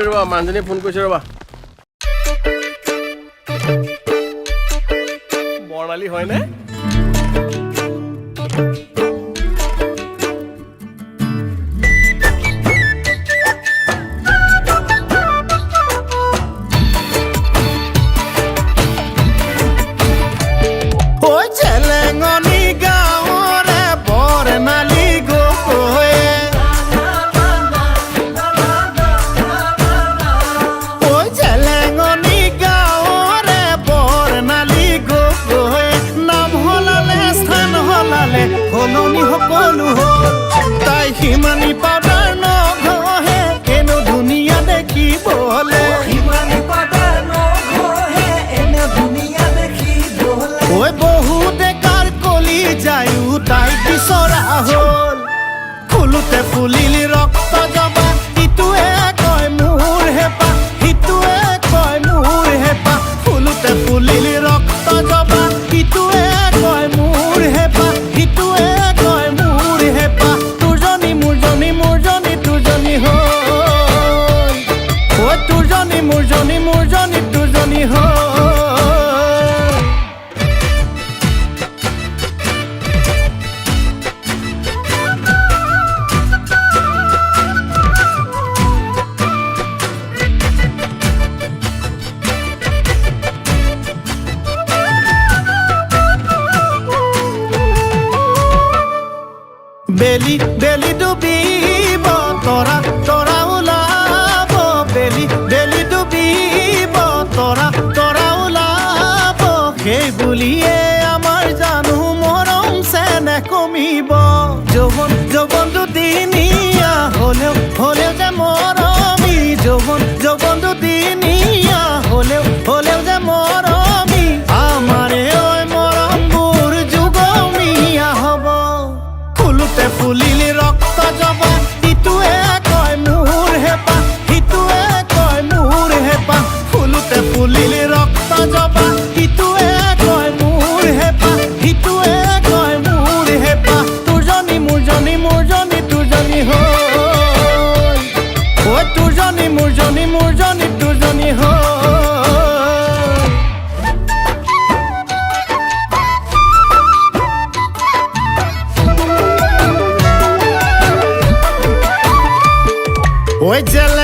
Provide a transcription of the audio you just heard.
Minute ৰ'বা, মানুহজনীয়ে phone কৰিছে ৰ'বা। বৰ্ণালী হয়নে? হিমানী পাউডাৰ নঘহে এনে ধুনীয়া দেখিবলে, ঐ বহুতে কাৰ কলি যায়ো তাই বিচৰা হ'ল। ফুলোতে ফুলিলি ৰক্ত জবা, ইটোৱে কয় মোৰ হেঁপাহ, সিটোৱে কয় মোৰ হেঁপাহ। ফুলোতে ফুলিলি ৰক্ত জবা, ইটোৱে কয় মোৰ হেঁপাহ, সিটোৱে কয় মোৰ হেঁপাহ। মোৰজনী তোৰজনী হ'ল। বেলি বেলি ডুবিব, তৰা তৰা ওলাব, বেলি বেলি ডুবিব, তৰা তৰা ওলাব। সেই বুলিয়ে আমাৰ জানো মৰম চেনেহ কমিব। যৌৱন যৌৱন দুদিনীয়া হ'লেও হ'লেও যে মৰমী, যৌৱন যৌৱন দুদিনীয়া হ'লেও হ'লেও যে মৰমী। আমাৰে ঐ মৰমবোৰ যুগমীয়া হ'ব। ফুলোতে ফুলিলি ৰক্ত জবা, ইটোৱে কয় মোৰ হেঁপাহ, সিটোৱে কয় মোৰ হেঁপাহ। ফুলোতে ফুলিলি ৰক্ত জবা, ইটোৱে কয় মোৰ হেঁপাহ, সিটোৱে কয় মোৰ হেঁপাহ। তোৰজনী মোৰজনী মোৰজনী তোৰজনী হ'ল, ঐ তোৰজনী মোৰজনী মোৰজনী তোৰজনী হ'ল। ঐ জেলে